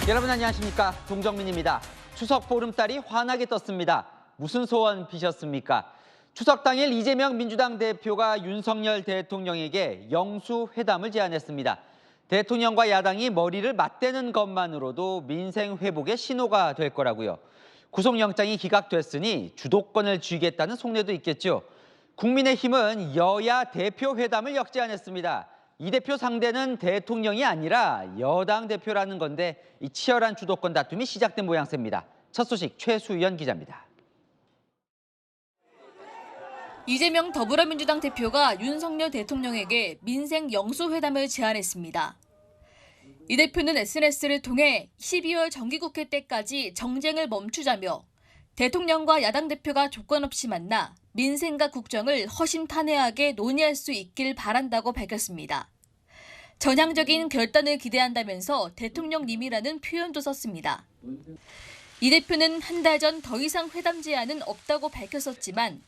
여러분 안녕하십니까? 동정민입니다. 추석 보름달이 환하게 떴습니다. 무슨 소원 비셨습니까? 추석 당일 이재명 민주당 대표가 윤석열 대통령에게 영수회담을 제안했습니다. 대통령과 야당이 머리를 맞대는 것만으로도 민생 회복의 신호가 될 거라고요. 구속영장이 기각됐으니 주도권을 쥐겠다는 속내도 있겠죠. 국민의힘은 여야 대표 회담을 역제안했습니다. 이 대표 상대는 대통령이 아니라 여당 대표라는 건데 이 치열한 주도권 다툼이 시작된 모양새입니다. 첫 소식 최수연 기자입니다. 이재명 더불어민주당 대표가 윤석열 대통령에게 민생 영수회담을 제안했습니다. 이 대표는 SNS를 통해 12월 정기국회 때까지 정쟁을 멈추자며 대통령과 야당 대표가 조건 없이 만나 민생과 국정을 허심탄회하게 논의할 수 있길 바란다고 밝혔습니다. 전향적인 결단을 기대한다면서 대통령님이라는 표현도 썼습니다. 이 대표는 한 달 전 더 이상 회담 제안은 없다고 밝혔었지만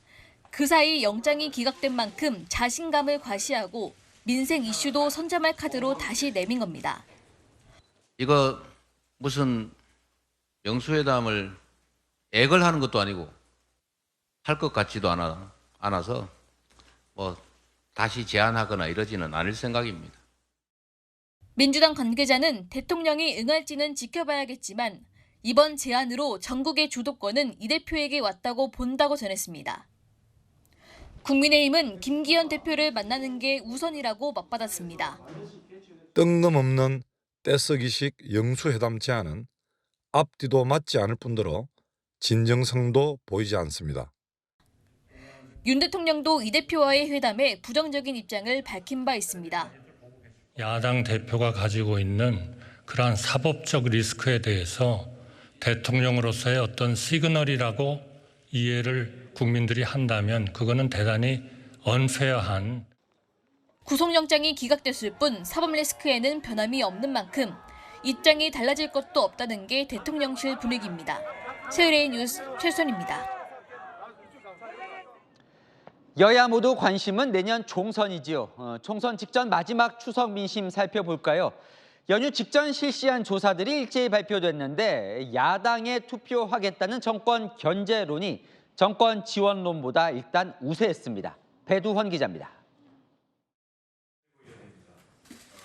그 사이 영장이 기각된 만큼 자신감을 과시하고 민생 이슈도 선점할 카드로 다시 내민 겁니다. 이거 무슨 영수회담을 애걸하는 것도 아니고 할 것 같지도 않아서 다시 제안하거나 이러지는 않을 생각입니다. 민주당 관계자는 대통령이 응할지는 지켜봐야겠지만 이번 제안으로 전국의 주도권은 이 대표에게 왔다고 본다고 전했습니다. 국민의힘은 김기현 대표를 만나는 게 우선이라고 맞받았습니다. 뜬금없는 떼쓰기식 영수회담 제안은 앞뒤도 맞지 않을 뿐더러 진정성도 보이지 않습니다. 윤 대통령도 이 대표와의 회담에 부정적인 입장을 밝힌 바 있습니다. 야당 대표가 가지고 있는 그러한 사법적 리스크에 대해서 대통령으로서의 어떤 시그널이라고 이해를 국민들이 한다면 그거는 대단히 언페어한. 구속영장이 기각됐을 뿐 사법 리스크에는 변함이 없는 만큼 입장이 달라질 것도 없다는 게 대통령실 분위기입니다. 세율A 뉴스 최선입니다. 여야 모두 관심은 내년 총선이지요. 총선 직전 마지막 추석 민심 살펴볼까요? 연휴 직전 실시한 조사들이 일제히 발표됐는데 야당에 투표하겠다는 정권 견제론이 정권 지원론보다 일단 우세했습니다. 배두헌 기자입니다.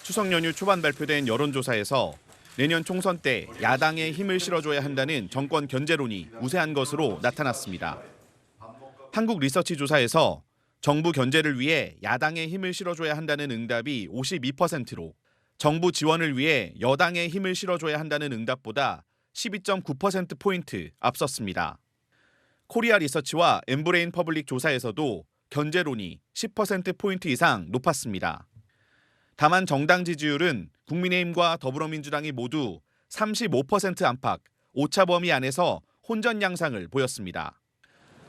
추석 연휴 초반 발표된 여론조사에서 내년 총선 때 야당에 힘을 실어줘야 한다는 정권 견제론이 우세한 것으로 나타났습니다. 한국 리서치 조사에서 정부 견제를 위해 야당에 힘을 실어줘야 한다는 응답이 52%로 정부 지원을 위해 여당에 힘을 실어줘야 한다는 응답보다 12.9%포인트 앞섰습니다. 코리아 리서치와 엠브레인 퍼블릭 조사에서도 견제론이 10%포인트 이상 높았습니다. 다만 정당 지지율은 국민의힘과 더불어민주당이 모두 35% 안팎, 오차 범위 안에서 혼전 양상을 보였습니다.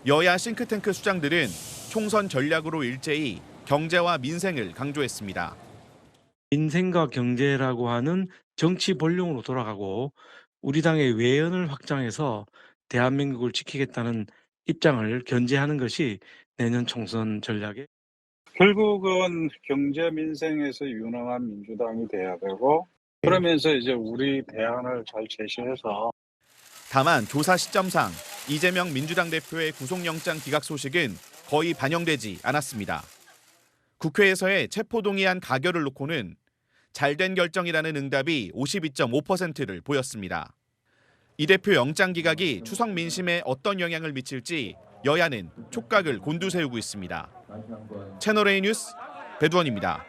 여야 싱크탱크 수장들은 총선 전략으로 일제히 경제와 민생을 강조했습니다. 민생과 경제라고 하는 정치 본령으로 돌아가고 우리 당의 외연을 확장해서 대한민국을 지키겠다는 입장을 견지하는 것이 내년 총선 전략의 결국은 경제 민생에서 유능한 민주당이 돼야 되고 그러면서 이제 우리 대안을 잘 제시해서. 다만 조사 시점상 이재명 민주당 대표의 구속영장 기각 소식은 거의 반영되지 않았습니다. 국회에서의 체포동의안 가결을 놓고는 잘된 결정이라는 응답이 52.5%를 보였습니다. 이 대표 영장 기각이 추석 민심에 어떤 영향을 미칠지 여야는 촉각을 곤두세우고 있습니다. 채널A 뉴스 배두헌입니다.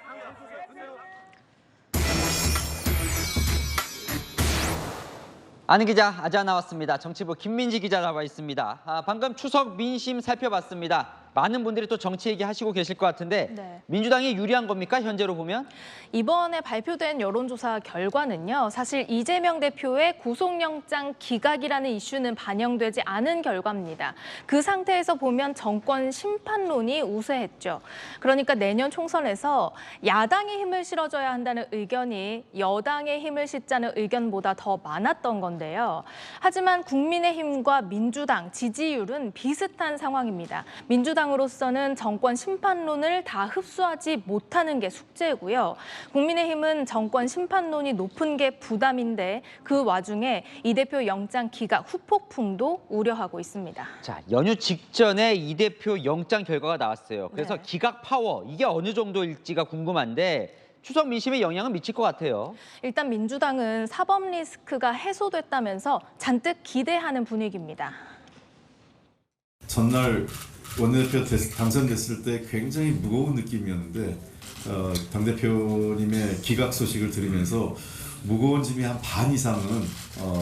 아는 기자 아자 나왔습니다. 정치부 김민지 기자 나와 있습니다. 방금 추석 민심 살펴봤습니다. 많은 분들이 또 정치 얘기하시고 계실 것 같은데 네. 민주당이 유리한 겁니까? 현재로 보면? 이번에 발표된 여론조사 결과는요. 사실 이재명 대표의 구속영장 기각이라는 이슈는 반영되지 않은 결과입니다. 그 상태에서 보면 정권 심판론이 우세했죠. 그러니까 내년 총선에서 야당의 힘을 실어줘야 한다는 의견이 여당의 힘을 싣자는 의견보다 더 많았던 건데요. 하지만 국민의힘과 민주당 지지율은 비슷한 상황입니다. 민주당 민주당으로서는 정권 심판론을 다 흡수하지 못하는 게 숙제고요. 국민의힘은 정권 심판론이 높은 게 부담인데 그 와중에 이 대표 영장 기각 후폭풍도 우려하고 있습니다. 자, 연휴 직전에 이 대표 영장 결과가 나왔어요. 그래서 네. 기각 파워 이게 어느 정도일지가 궁금한데 추석 민심에 영향은 미칠 것 같아요. 일단 민주당은 사법 리스크가 해소됐다면서 잔뜩 기대하는 분위기입니다. 전날 원내대표 당선됐을 때 굉장히 무거운 느낌이었는데 당대표님의 기각 소식을 들으면서 무거운 짐이 한 반 이상은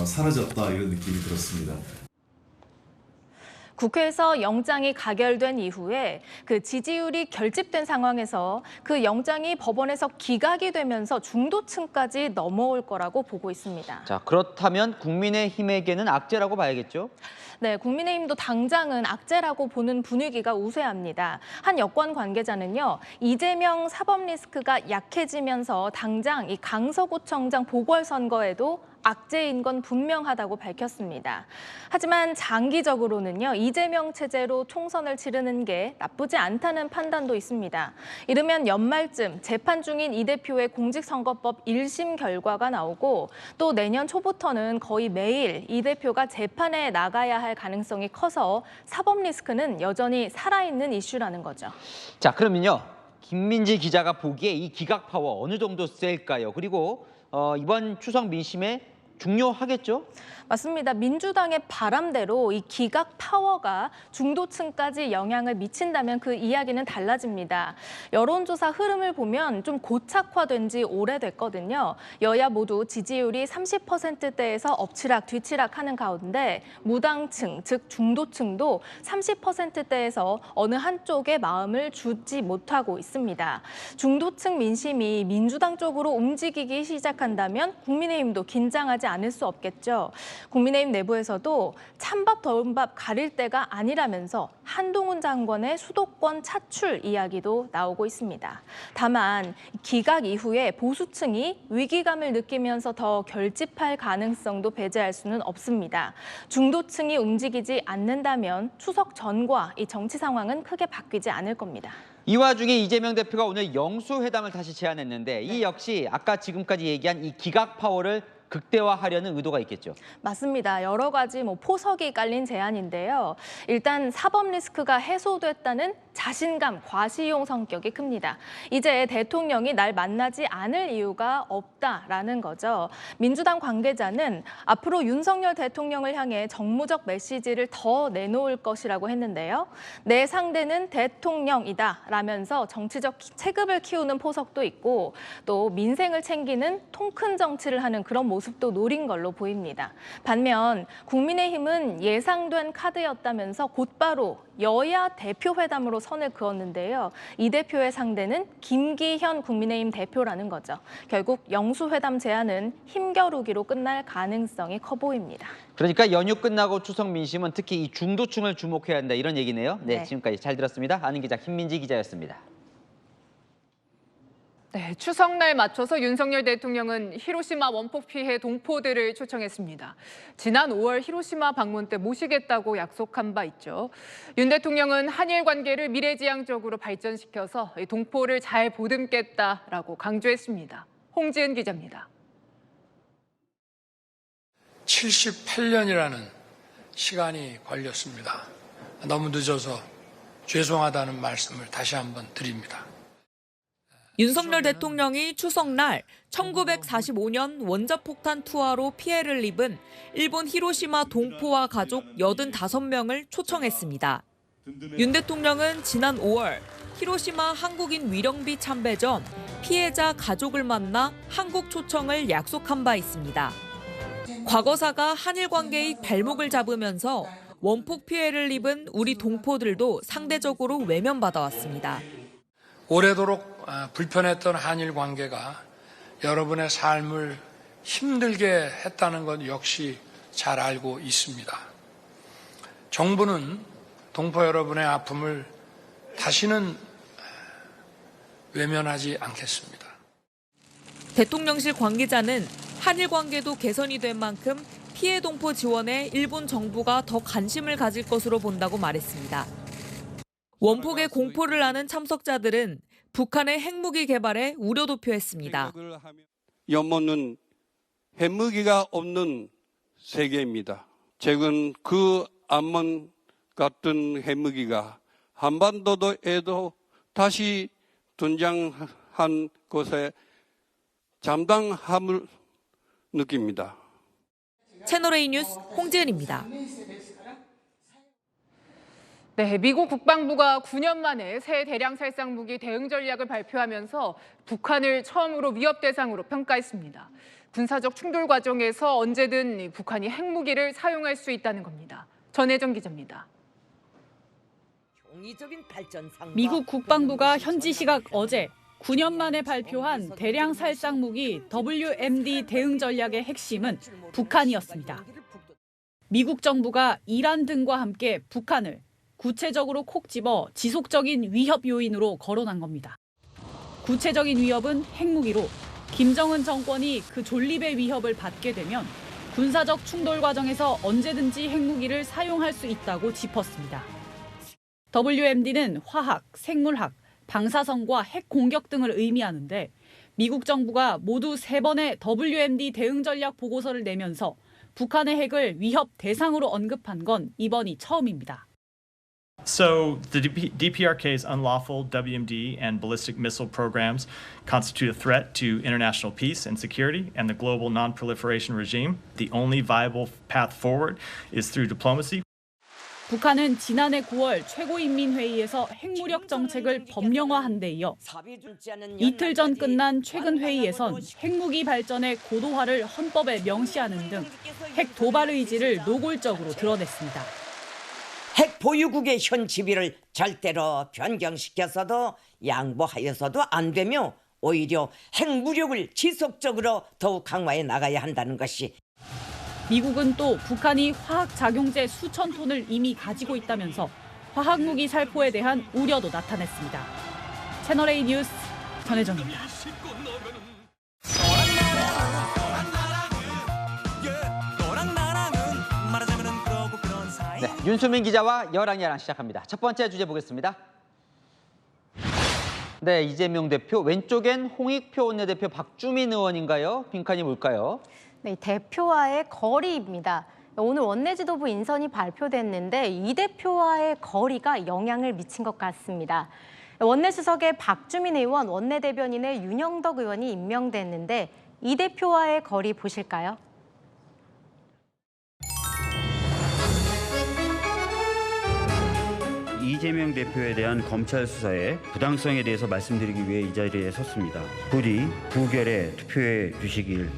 사라졌다 이런 느낌이 들었습니다. 국회에서 영장이 가결된 이후에 그 지지율이 결집된 상황에서 그 영장이 법원에서 기각이 되면서 중도층까지 넘어올 거라고 보고 있습니다. 자, 그렇다면 국민의힘에게는 악재라고 봐야겠죠? 네, 국민의힘도 당장은 악재라고 보는 분위기가 우세합니다. 한 여권 관계자는요, 이재명 사법 리스크가 약해지면서 당장 이 강서구청장 보궐선거에도 악재인 건 분명하다고 밝혔습니다. 하지만 장기적으로는요, 이재명 체제로 총선을 치르는 게 나쁘지 않다는 판단도 있습니다. 이르면 연말쯤 재판 중인 이 대표의 공직선거법 1심 결과가 나오고 또 내년 초부터는 거의 매일 이 대표가 재판에 나가야 할 가능성이 커서 사법 리스크는 여전히 살아있는 이슈라는 거죠. 자, 그러면요. 김민지 기자가 보기에 이 기각 파워 어느 정도 셀까요? 그리고 이번 추석 민심에 중요하겠죠? 맞습니다. 민주당의 바람대로 이 기각 파워가 중도층까지 영향을 미친다면 그 이야기는 달라집니다. 여론조사 흐름을 보면 좀 고착화된 지 오래됐거든요. 여야 모두 지지율이 30%대에서 엎치락 뒤치락 하는 가운데 무당층, 즉 중도층도 30%대에서 어느 한쪽에 마음을 주지 못하고 있습니다. 중도층 민심이 민주당 쪽으로 움직이기 시작한다면 국민의힘도 긴장하지 않을 수 없겠죠. 국민의힘 내부에서도 찬밥 더운 밥 가릴 때가 아니라면서 한동훈 장관의 수도권 차출 이야기도 나오고 있습니다. 다만 기각 이후에 보수층이 위기감을 느끼면서 더 결집할 가능성도 배제할 수는 없습니다. 중도층이 움직이지 않는다면 추석 전과 이 정치 상황은 크게 바뀌지 않을 겁니다. 이 와중에 이재명 대표가 오늘 영수회담을 다시 제안했는데 이 역시 아까 지금까지 얘기한 이 기각 파워를 극대화하려는 의도가 있겠죠. 맞습니다. 여러 가지 포석이 깔린 제안인데요. 일단 사법 리스크가 해소됐다는 자신감, 과시용 성격이 큽니다. 이제 대통령이 날 만나지 않을 이유가 없다라는 거죠. 민주당 관계자는 앞으로 윤석열 대통령을 향해 정무적 메시지를 더 내놓을 것이라고 했는데요. 내 상대는 대통령이다라면서 정치적 체급을 키우는 포석도 있고 또 민생을 챙기는 통 큰 정치를 하는 그런 모습도 노린 걸로 보입니다. 반면 국민의힘은 예상된 카드였다면서 곧바로 여야 대표 회담으로 선을 그었는데요. 이 대표의 상대는 김기현 국민의힘 대표라는 거죠. 결국 영수회담 제안은 힘겨루기로 끝날 가능성이 커 보입니다. 그러니까 연휴 끝나고 추석 민심은 특히 이 중도층을 주목해야 한다 이런 얘기네요. 네, 네. 지금까지 잘 들었습니다. 아는 기자 김민지 기자였습니다. 네, 추석날 맞춰서 윤석열 대통령은 히로시마 원폭 피해 동포들을 초청했습니다. 지난 5월 히로시마 방문 때 모시겠다고 약속한 바 있죠. 윤 대통령은 한일 관계를 미래지향적으로 발전시켜서 동포를 잘 보듬겠다라고 강조했습니다. 홍지은 기자입니다. 78년이라는 시간이 걸렸습니다. 너무 늦어서 죄송하다는 말씀을 다시 한번 드립니다. 윤석열 대통령이 추석날 1945년 원자폭탄 투하로 피해를 입은 일본 히로시마 동포와 가족 85명을 초청했습니다. 윤 대통령은 지난 5월 히로시마 한국인 위령비 참배전 피해자 가족을 만나 한국 초청을 약속한 바 있습니다. 과거사가 한일 관계의 발목을 잡으면서 원폭 피해를 입은 우리 동포들도 상대적으로 외면받아왔습니다. 오래도록 불편했던 한일 관계가 여러분의 삶을 힘들게 했다는 것 역시 잘 알고 있습니다. 정부는 동포 여러분의 아픔을 다시는 외면하지 않겠습니다. 대통령실 관계자는 한일 관계도 개선이 된 만큼 피해 동포 지원에 일본 정부가 더 관심을 가질 것으로 본다고 말했습니다. 원폭의 공포를 아는 참석자들은 북한의 핵무기 개발에 우려도 표했습니다. 연못은 핵무기가 없는 세계입니다. 최근 그 암만 같은 핵무기가 한반도에도 다시 등장한 것에 잠당함을 느낍니다. 채널A 뉴스 홍지은입니다. 네, 미국 국방부가 9년 만에 새 대량 살상 무기 대응 전략을 발표하면서 북한을 처음으로 위협 대상으로 평가했습니다. 군사적 충돌 과정에서 언제든 북한이 핵무기를 사용할 수 있다는 겁니다. 전혜정 기자입니다. 미국 국방부가 현지 시각 어제 9년 만에 발표한 대량 살상 무기 WMD 대응 전략의 핵심은 북한이었습니다. 미국 정부가 이란 등과 함께 북한을 구체적으로 콕 집어 지속적인 위협 요인으로 거론한 겁니다. 구체적인 위협은 핵무기로 김정은 정권이 그 존립의 위협을 받게 되면 군사적 충돌 과정에서 언제든지 핵무기를 사용할 수 있다고 짚었습니다. WMD는 화학, 생물학, 방사선과 핵 공격 등을 의미하는데 미국 정부가 모두 3번의 WMD 대응 전략 보고서를 내면서 북한의 핵을 위협 대상으로 언급한 건 이번이 처음입니다. So the DPRK's unlawful WMD and ballistic missile programs constitute a threat to international peace and security and the global non-proliferation regime. The only viable path forward is through diplomacy. 북한은 지난해 9월 최고인민회의에서 핵무력 정책을 법령화한 데 이어 이틀 전 끝난 최근 회의에선 핵무기 발전의 고도화를 헌법에 명시하는 등 핵 도발 의지를 노골적으로 드러냈습니다. 핵 보유국의 현 지위를 절대로 변경시켜서도 양보하여서도 안 되며 오히려 핵무력을 지속적으로 더욱 강화해 나가야 한다는 것이. 미국은 또 북한이 화학작용제 수천 톤을 이미 가지고 있다면서 화학무기 살포에 대한 우려도 나타냈습니다. 채널A 뉴스 전혜정입니다. 네, 윤수민 기자와 열왕야랑 시작합니다. 첫 번째 주제 보겠습니다. 네, 이재명 대표, 왼쪽엔 홍익표 원내대표 박주민 의원인가요? 빈칸이 뭘까요? 네, 대표와의 거리입니다. 오늘 원내지도부 인선이 발표됐는데 이 대표와의 거리가 영향을 미친 것 같습니다. 원내수석에 박주민 의원, 원내대변인에 윤영덕 의원이 임명됐는데 이 대표와의 거리 보실까요? 이재명 대표에 대한 검찰 수사의 부당성에 대해서 말씀드리기 위해 이 자리에 섰습니다. 부디 부결에 투표해 주시길.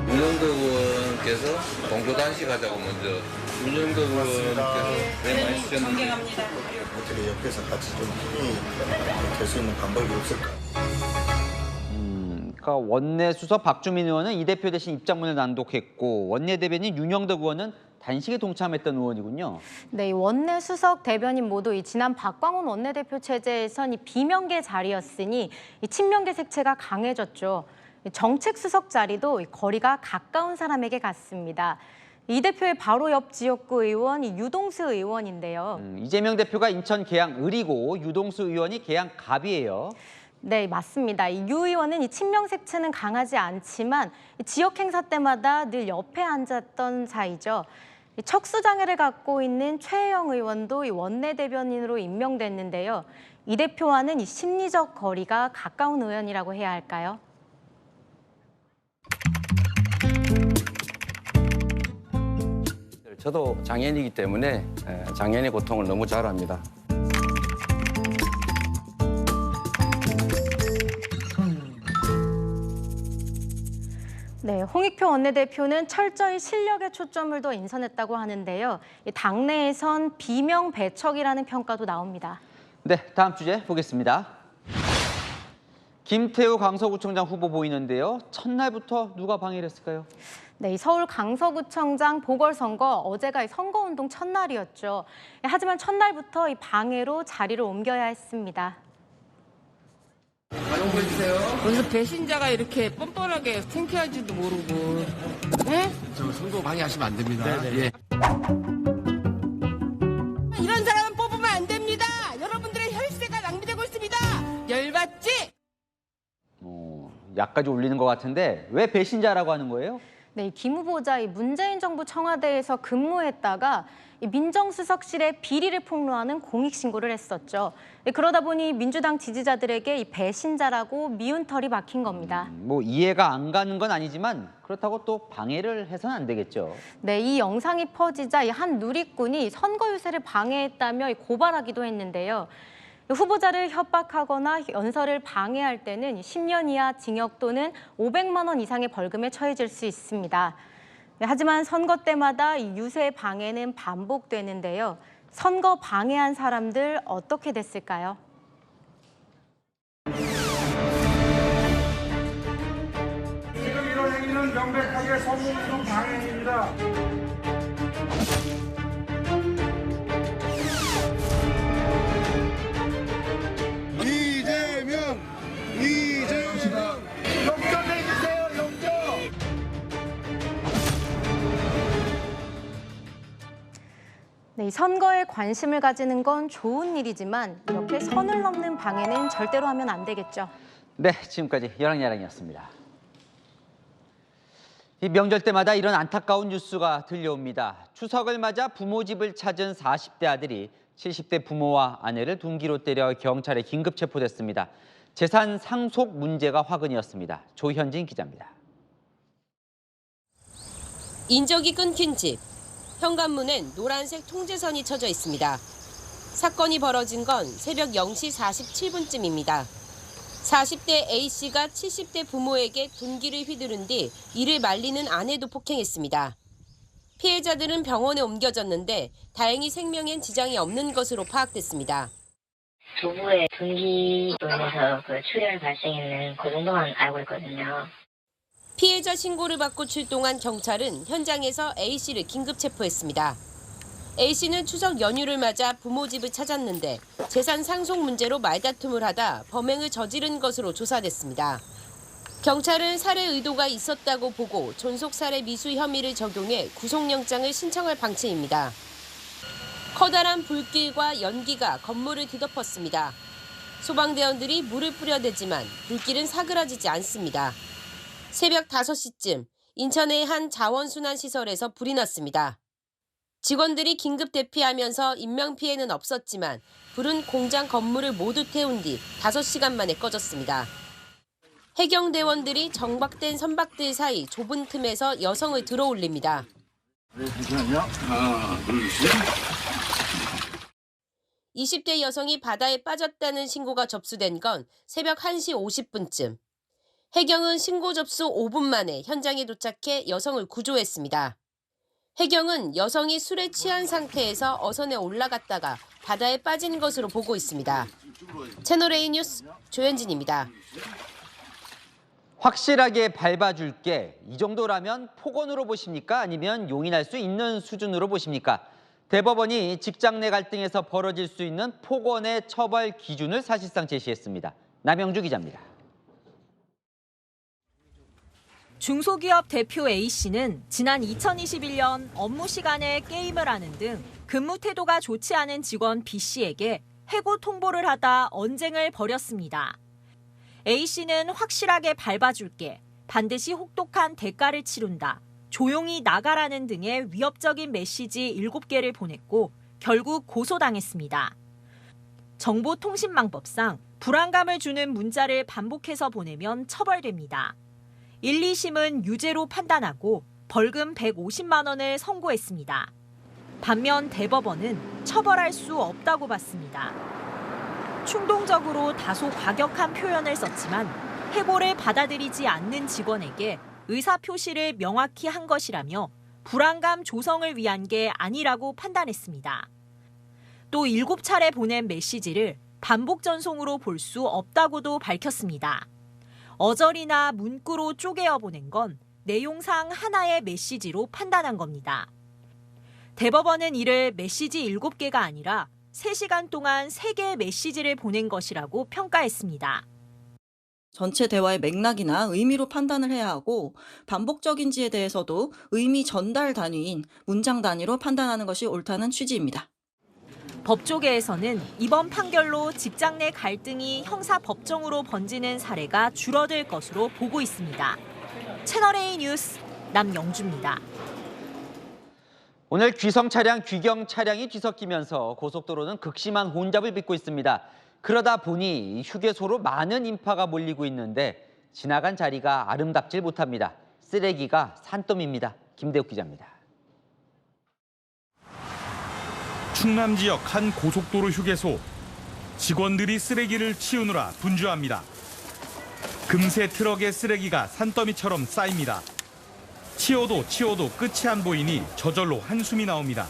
윤영덕 의원께서 동조 단식하자고 먼저 윤영덕 의원께서 왜 많이 주셨는지 어떻게 옆에서 같이 좀 힘이 될 수 있는 방법이 없을까? 그러니까 원내수석 박주민 의원은 이 대표 대신 입장문을 낭독했고 원내대변인 윤영덕 의원은 단식에 동참했던 의원이군요. 네, 이 원내수석 대변인 모두 이 지난 박광훈 원내대표 체제에선 이 비명계 자리였으니 이 친명계 색채가 강해졌죠. 정책 수석 자리도 거리가 가까운 사람에게 갔습니다. 이 대표의 바로 옆 지역구 의원 유동수 의원인데요. 이재명 대표가 인천 계양 을이고 유동수 의원이 계양 갑이에요. 네, 맞습니다. 이 유 의원은 이 친명 색채는 강하지 않지만 지역 행사 때마다 늘 옆에 앉았던 사이죠. 척수 장애를 갖고 있는 최혜영 의원도 이 원내대변인으로 임명됐는데요. 이 대표와는 이 심리적 거리가 가까운 의원이라고 해야 할까요? 저도 장애인이기 때문에 장애인의 고통을 너무 잘 압니다. 네, 홍익표 원내대표는 철저히 실력에 초점을 둬 인선했다고 하는데요. 당내에선 비명배척이라는 평가도 나옵니다. 네, 다음 주제 보겠습니다. 김태우 강서구청장 후보 보이는데요. 첫날부터 누가 방해를 했을까요? 네, 서울 강서구청장 보궐선거 어제가 선거운동 첫날이었죠. 하지만 첫날부터 이 방해로 자리를 옮겨야 했습니다. 무슨 배신자가 이렇게 뻔뻔하게 창피한지도 모르고. 네? 저 선거 방해하시면 안 됩니다. 예. 이런 사람은 뽑으면 안 됩니다. 여러분들의 혈세가 낭비되고 있습니다. 열받지? 약까지 올리는 것 같은데 왜 배신자라고 하는 거예요? 네, 김 후보자 문재인 정부 청와대에서 근무했다가 민정수석실에 비리를 폭로하는 공익신고를 했었죠. 그러다 보니 민주당 지지자들에게 배신자라고 미운털이 박힌 겁니다. 뭐 이해가 안 가는 건 아니지만 그렇다고 또 방해를 해서는 안 되겠죠. 네, 이 영상이 퍼지자 한 누리꾼이 선거 유세를 방해했다며 고발하기도 했는데요. 후보자를 협박하거나 연설을 방해할 때는 10년 이하 징역 또는 500만 원 이상의 벌금에 처해질 수 있습니다. 하지만 선거 때마다 이 유세 방해는 반복되는데요. 선거 방해한 사람들 어떻게 됐을까요? 지금 이런 행위는 명백하게 선거운동 방해입니다. 이재명 역전해주세요, 역전! 네, 이 선거에 관심을 가지는 건 좋은 일이지만 이렇게 선을 넘는 방해는 절대로 하면 안 되겠죠. 네, 지금까지 여랑야랑이었습니다. 이 명절 때마다 이런 안타까운 뉴스가 들려옵니다. 추석을 맞아 부모 집을 찾은 40대 아들이 70대 부모와 아내를 둔기로 때려 경찰에 긴급 체포됐습니다. 재산 상속 문제가 화근이었습니다. 조현진 기자입니다. 인적이 끊긴 집. 현관문엔 노란색 통제선이 쳐져 있습니다. 사건이 벌어진 건 새벽 0시 47분쯤입니다. 40대 A씨가 70대 부모에게 둔기를 휘두른 뒤 이를 말리는 아내도 폭행했습니다. 피해자들은 병원에 옮겨졌는데 다행히 생명엔 지장이 없는 것으로 파악됐습니다. 부부의 둔기로 인해서 출혈 발생했는 그 정도만 알고 있거든요. 피해자 신고를 받고 출동한 경찰은 현장에서 A씨를 긴급 체포했습니다. A씨는 추석 연휴를 맞아 부모 집을 찾았는데 재산 상속 문제로 말다툼을 하다 범행을 저지른 것으로 조사됐습니다. 경찰은 살해 의도가 있었다고 보고 존속살해 미수 혐의를 적용해 구속영장을 신청할 방침입니다. 커다란 불길과 연기가 건물을 뒤덮었습니다. 소방대원들이 물을 뿌려대지만 불길은 사그라지지 않습니다. 새벽 5시쯤 인천의 한 자원순환시설에서 불이 났습니다. 직원들이 긴급 대피하면서 인명피해는 없었지만 불은 공장 건물을 모두 태운 뒤 5시간 만에 꺼졌습니다. 해경대원들이 정박된 선박들 사이 좁은 틈에서 여성을 들어올립니다. 네, 잠시만요. 하나, 둘, 셋. 20대 여성이 바다에 빠졌다는 신고가 접수된 건 새벽 1시 50분쯤. 해경은 신고 접수 5분 만에 현장에 도착해 여성을 구조했습니다. 해경은 여성이 술에 취한 상태에서 어선에 올라갔다가 바다에 빠진 것으로 보고 있습니다. 채널A 뉴스 조현진입니다. 확실하게 밟아줄게. 이 정도라면 폭언으로 보십니까? 아니면 용인할 수 있는 수준으로 보십니까? 대법원이 직장 내 갈등에서 벌어질 수 있는 폭언의 처벌 기준을 사실상 제시했습니다. 남영주 기자입니다. 중소기업 대표 A씨는 지난 2021년 업무 시간에 게임을 하는 등 근무 태도가 좋지 않은 직원 B씨에게 해고 통보를 하다 언쟁을 벌였습니다. A씨는 확실하게 밟아줄게, 반드시 혹독한 대가를 치른다, 조용히 나가라는 등의 위협적인 메시지 7개를 보냈고 결국 고소당했습니다. 정보통신망법상 불안감을 주는 문자를 반복해서 보내면 처벌됩니다. 1, 2심은 유죄로 판단하고 벌금 150만 원을 선고했습니다. 반면 대법원은 처벌할 수 없다고 봤습니다. 충동적으로 다소 과격한 표현을 썼지만 해고를 받아들이지 않는 직원에게 의사표시를 명확히 한 것이라며 불안감 조성을 위한 게 아니라고 판단했습니다. 또 7차례 보낸 메시지를 반복 전송으로 볼 수 없다고도 밝혔습니다. 어절이나 문구로 쪼개어 보낸 건 내용상 하나의 메시지로 판단한 겁니다. 대법원은 이를 메시지 7개가 아니라 3시간 동안 3개의 메시지를 보낸 것이라고 평가했습니다. 전체 대화의 맥락이나 의미로 판단을 해야 하고 반복적인지에 대해서도 의미 전달 단위인 문장 단위로 판단하는 것이 옳다는 취지입니다. 법조계에서는 이번 판결로 직장 내 갈등이 형사 법정으로 번지는 사례가 줄어들 것으로 보고 있습니다. 채널A 뉴스 남영주입니다. 오늘 귀성 차량, 귀경 차량이 뒤섞이면서 고속도로는 극심한 혼잡을 빚고 있습니다. 그러다 보니 휴게소로 많은 인파가 몰리고 있는데 지나간 자리가 아름답질 못합니다. 쓰레기가 산더미입니다. 김대욱 기자입니다. 충남 지역 한 고속도로 휴게소. 직원들이 쓰레기를 치우느라 분주합니다. 금세 트럭의 쓰레기가 산더미처럼 쌓입니다. 치워도 끝이 안 보이니 저절로 한숨이 나옵니다.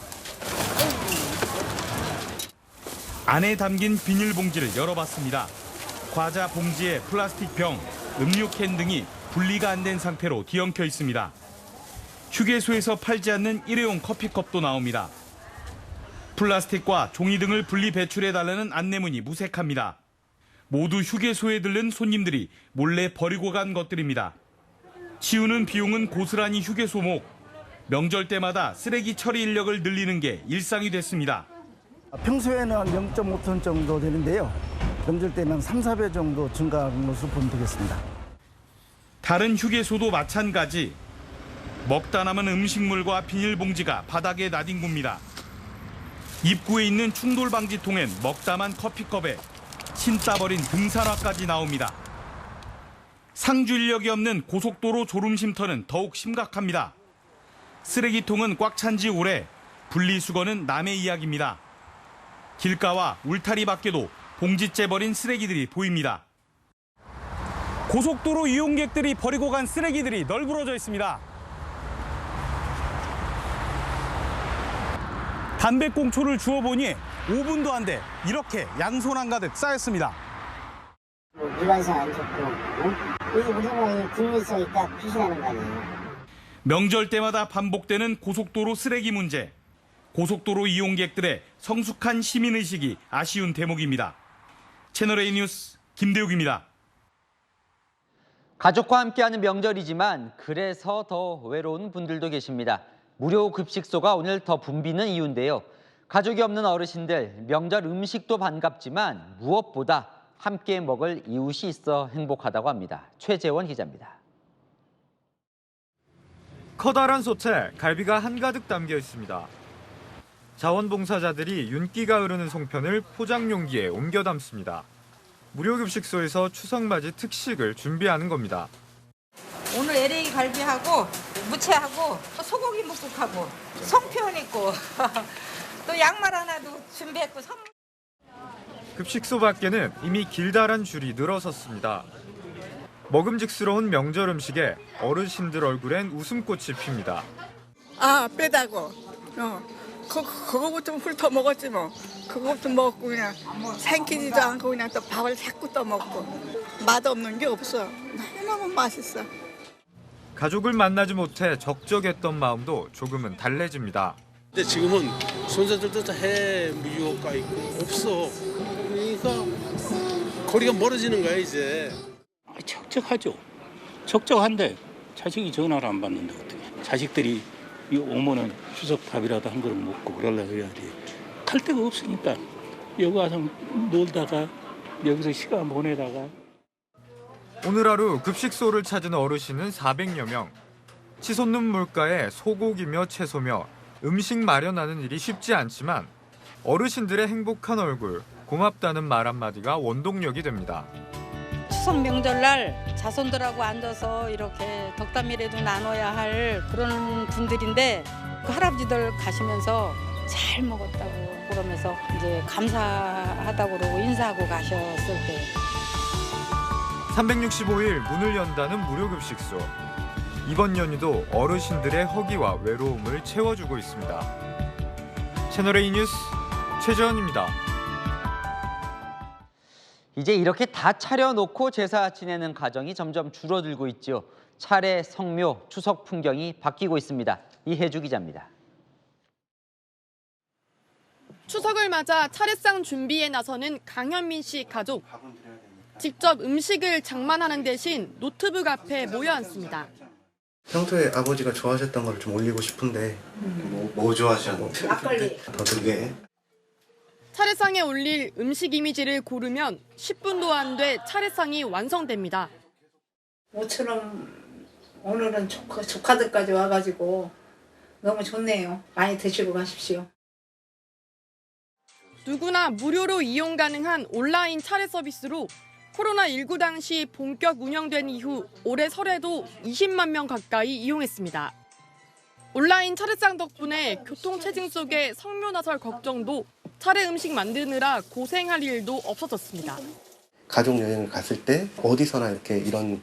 안에 담긴 비닐봉지를 열어봤습니다. 과자 봉지에 플라스틱 병, 음료캔 등이 분리가 안 된 상태로 뒤엉켜 있습니다. 휴게소에서 팔지 않는 일회용 커피컵도 나옵니다. 플라스틱과 종이 등을 분리 배출해달라는 안내문이 무색합니다. 모두 휴게소에 들른 손님들이 몰래 버리고 간 것들입니다. 치우는 비용은 고스란히 휴게소 목. 명절 때마다 쓰레기 처리 인력을 늘리는 게 일상이 됐습니다. 평소에는 한 0.5톤 정도 되는데요. 명절 때는 3, 4배 정도 증가한 것으로 보면 되겠습니다. 다른 휴게소도 마찬가지. 먹다 남은 음식물과 비닐봉지가 바닥에 나뒹굽니다. 입구에 있는 충돌 방지통엔 먹다만 커피컵에 침 따버린 등산화까지 나옵니다. 상주 인력이 없는 고속도로 졸음쉼터는 더욱 심각합니다. 쓰레기통은 꽉 찬 지 오래, 분리수거는 남의 이야기입니다. 길가와 울타리 밖에도 봉지째 버린 쓰레기들이 보입니다. 고속도로 이용객들이 버리고 간 쓰레기들이 널브러져 있습니다. 담배꽁초를 주워보니 5분도 안 돼 이렇게 양손 한가득 쌓였습니다. 미관상 안 좋고, 이게 우리나라의 국민성이 딱 표시하는 거 아니에요. 명절 때마다 반복되는 고속도로 쓰레기 문제. 고속도로 이용객들의 성숙한 시민의식이 아쉬운 대목입니다. 채널A 뉴스 김대욱입니다. 가족과 함께하는 명절이지만 그래서 더 외로운 분들도 계십니다. 무료 급식소가 오늘 더 붐비는 이유인데요. 가족이 없는 어르신들, 명절 음식도 반갑지만 무엇보다 함께 먹을 이웃이 있어 행복하다고 합니다. 최재원 기자입니다. 커다란 솥에 갈비가 한가득 담겨 있습니다. 자원봉사자들이 윤기가 흐르는 송편을 포장 용기에 옮겨 담습니다. 무료 급식소에서 추석맞이 특식을 준비하는 겁니다. 오늘 LA 갈비하고 무채하고 또 소고기 묵국하고 송편 있고 또 양말 하나도 준비했고 선물. 급식소 밖에는 이미 길다란 줄이 늘어섰습니다. 먹음직스러운 명절 음식에 어르신들 얼굴엔 웃음꽃이 핍니다. 아, 빼다고. 그거부터 훑어 먹었지 뭐. 그거부터 먹고 그냥 생기지도 않고 그냥 또 밥을 자꾸 떠 먹고. 맛없는 게 없어. 너무 맛있어. 가족을 만나지 못해 적적했던 마음도 조금은 달래집니다. 근데 지금은 손자들도 다 해 미유가 있고 없어. 그러니까 거리가 멀어지는 거야 이제. 적적하죠. 적적한데 자식이 전화를 안 받는데 어떻게? 자식들이 오면은 추석 밥이라도 한 그릇 먹고 그러려고 해야지. 갈 데가 없으니까 여기 와서 놀다가 여기서 시간 보내다가. 오늘 하루 급식소를 찾은 어르신은 400여 명. 치솟는 물가에 소고기며 채소며 음식 마련하는 일이 쉽지 않지만 어르신들의 행복한 얼굴, 고맙다는 말 한마디가 원동력이 됩니다. 추석 명절날 자손들하고 앉아서 이렇게 덕담이라도 나눠야 할 그런 분들인데 그 할아버지들 가시면서 잘 먹었다고 그러면서 이제 감사하다고 그러고 인사하고 가셨을 때 365일 문을 연다는 무료 급식소. 이번 연휴도 어르신들의 허기와 외로움을 채워주고 있습니다. 채널A 뉴스 최재원입니다. 이제 이렇게 다 차려놓고 제사 지내는 가정이 점점 줄어들고 있죠. 차례, 성묘, 추석 풍경이 바뀌고 있습니다. 이혜주 기자입니다. 추석을 맞아 차례상 준비에 나서는 강현민 씨 가족. 직접 음식을 장만하는 대신 노트북 앞에 모여 앉습니다. 평소에 아버지가 좋아하셨던 걸 좀 올리고 싶은데 뭐 좋아하셨는데? 막걸리. 더 두개. 차례상에 올릴 음식 이미지를 고르면 10분도 안 돼 차례상이 완성됩니다. 모처럼 오늘은 조카들까지 와가지고 너무 좋네요. 많이 드시고 가십시오. 누구나 무료로 이용 가능한 온라인 차례 서비스로 코로나19 당시 본격 운영된 이후 올해 설에도 20만 명 가까이 이용했습니다. 온라인 차례상 덕분에 교통체증 속에 성묘 나설 걱정도 차례 음식 만드느라 고생할 일도 없어졌습니다. 가족 여행을 갔을 때 어디서나 이렇게 이런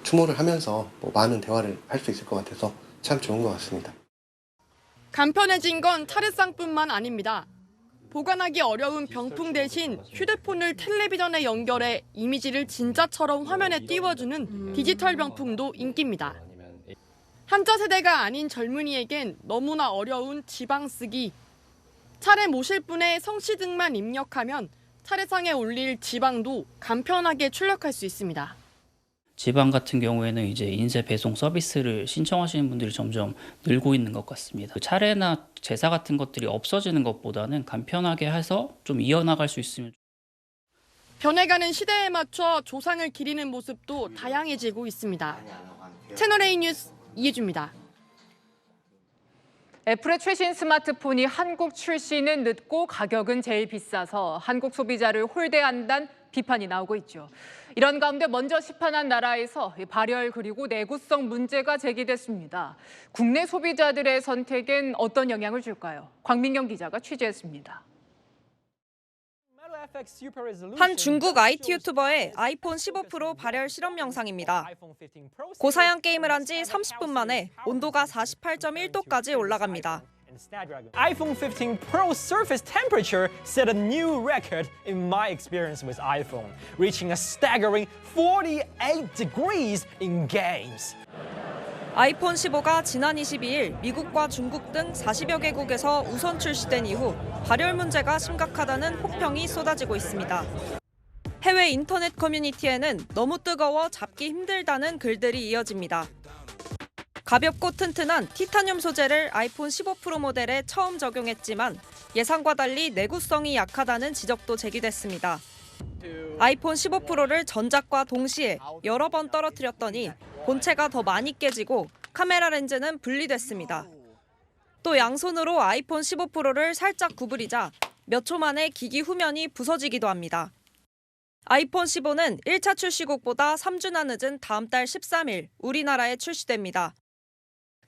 추모를 하면서 많은 대화를 할 수 있을 것 같아서 참 좋은 것 같습니다. 간편해진 건 차례상뿐만 아닙니다. 보관하기 어려운 병풍 대신 휴대폰을 텔레비전에 연결해 이미지를 진짜처럼 화면에 띄워주는 디지털 병풍도 인기입니다. 한자 세대가 아닌 젊은이에겐 너무나 어려운 지방 쓰기. 차례 모실 분의 성씨 등만 입력하면 차례상에 올릴 지방도 간편하게 출력할 수 있습니다. 지방 같은 경우에는 이제 인쇄 배송 서비스를 신청하시는 분들이 점점 늘고 있는 것 같습니다. 차례나 제사 같은 것들이 없어지는 것보다는 간편하게 해서 좀 이어나갈 수 있으면. 변해가는 시대에 맞춰 조상을 기리는 모습도 다양해지고 있습니다. 채널A 뉴스 이혜주입니다. 애플의 최신 스마트폰이 한국 출시는 늦고 가격은 제일 비싸서 한국 소비자를 홀대한다는 비판이 나오고 있죠. 이런 가운데 먼저 시판한 나라에서 발열 그리고 내구성 문제가 제기됐습니다. 국내 소비자들의 선택엔 어떤 영향을 줄까요? 광민경 기자가 취재했습니다. 한 중국 IT 유튜버의 아이폰 15 프로 발열 실험 영상입니다. 고사양 게임을 한 지 30분 만에 온도가 48.1도까지 올라갑니다. iPhone 15 Pro surface temperature set a new record in my experience with iPhone, reaching a staggering 48 degrees in games. 아이폰 15가 지난 22일 미국과 중국 등 40여 개국에서 우선 출시된 이후 발열 문제가 심각하다는 혹평이 쏟아지고 있습니다. 해외 인터넷 커뮤니티에는 너무 뜨거워 잡기 힘들다는 글들이 이어집니다. 가볍고 튼튼한 티타늄 소재를 아이폰 15 프로 모델에 처음 적용했지만 예상과 달리 내구성이 약하다는 지적도 제기됐습니다. 아이폰 15 프로를 전작과 동시에 여러 번 떨어뜨렸더니 본체가 더 많이 깨지고 카메라 렌즈는 분리됐습니다. 또 양손으로 아이폰 15 프로를 살짝 구부리자 몇 초 만에 기기 후면이 부서지기도 합니다. 아이폰 15는 1차 출시국보다 3주나 늦은 다음 달 13일 우리나라에 출시됩니다.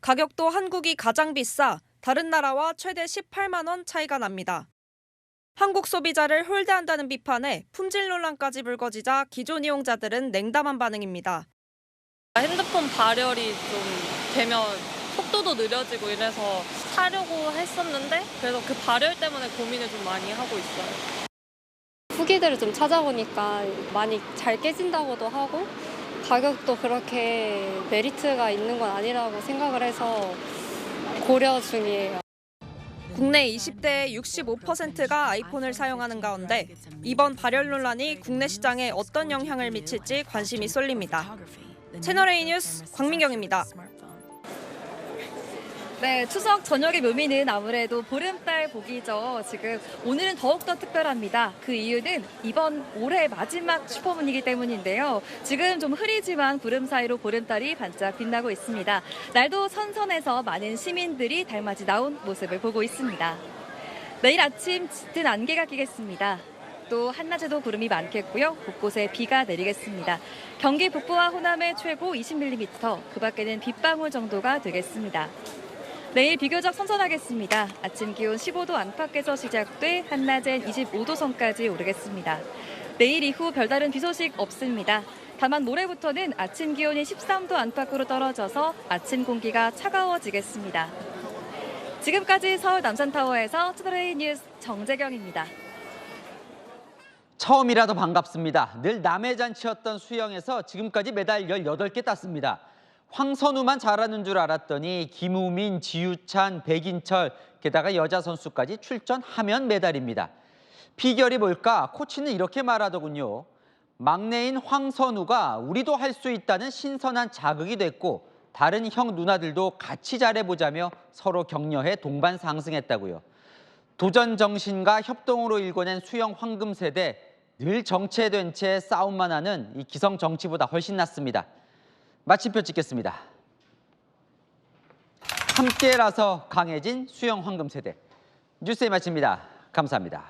가격도 한국이 가장 비싸 다른 나라와 최대 18만 원 차이가 납니다. 한국 소비자를 홀대한다는 비판에 품질 논란까지 불거지자 기존 이용자들은 냉담한 반응입니다. 핸드폰 발열이 좀 되면 속도도 느려지고 이래서 사려고 했었는데 그래서 그 발열 때문에 고민을 좀 많이 하고 있어요. 후기들을 좀 찾아보니까 많이 잘 깨진다고도 하고 가격도 그렇게 메리트가 있는 건 아니라고 생각을 해서 고려 중이에요. 국내 20대의 65%가 아이폰을 사용하는 가운데 이번 발열 논란이 국내 시장에 어떤 영향을 미칠지 관심이 쏠립니다. 채널A 뉴스 광민경입니다. 네, 추석 저녁의 묘미는 아무래도 보름달 복이죠. 지금 오늘은 더욱더 특별합니다. 그 이유는 이번 올해 마지막 슈퍼문이기 때문인데요. 지금 좀 흐리지만 구름 사이로 보름달이 반짝 빛나고 있습니다. 날도 선선해서 많은 시민들이 달맞이 나온 모습을 보고 있습니다. 내일 아침 짙은 안개가 끼겠습니다. 또 한낮에도 구름이 많겠고요. 곳곳에 비가 내리겠습니다. 경기 북부와 호남의 최고 20mm, 그 밖에는 빗방울 정도가 되겠습니다. 내일 비교적 선선하겠습니다. 아침 기온 15도 안팎에서 시작돼 한낮엔 25도 선까지 오르겠습니다. 내일 이후 별다른 비 소식 없습니다. 다만 모레부터는 아침 기온이 13도 안팎으로 떨어져서 아침 공기가 차가워지겠습니다. 지금까지 서울 남산타워에서 채널A 뉴스 정재경입니다. 처음이라도 반갑습니다. 늘 남의 잔치였던 수영에서 지금까지 메달 18개 땄습니다. 황선우만 잘하는 줄 알았더니 김우민, 지유찬, 백인철, 게다가 여자 선수까지 출전하면 메달입니다. 비결이 뭘까? 코치는 이렇게 말하더군요. 막내인 황선우가 우리도 할 수 있다는 신선한 자극이 됐고 다른 형 누나들도 같이 잘해보자며 서로 격려해 동반 상승했다고요. 도전 정신과 협동으로 일궈낸 수영 황금 세대, 늘 정체된 채 싸움만 하는 이 기성 정치보다 훨씬 낫습니다. 마침표 찍겠습니다. 함께라서 강해진 수영 황금 세대. 뉴스에 마칩니다. 감사합니다.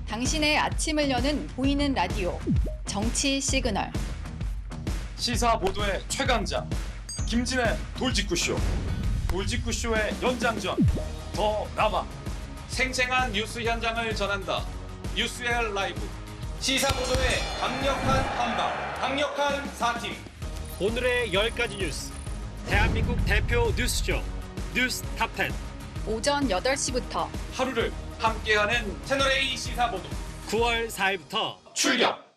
당신의 아침을 여는 보이는 라디오 정치 시그널. 시사 보도의 최강자 김진애 돌직구쇼. 돌직구쇼의 연장전 더 남아. 생생한 뉴스 현장을 전한다. 뉴스엘 라이브. 시사 보도의 강력한 한방, 강력한 4팀. 오늘의 10가지 뉴스. 대한민국 대표 뉴스쇼 뉴스 탑10. 오전 8시부터 하루를 함께하는 채널A 시사 보도. 9월 4일부터 출격.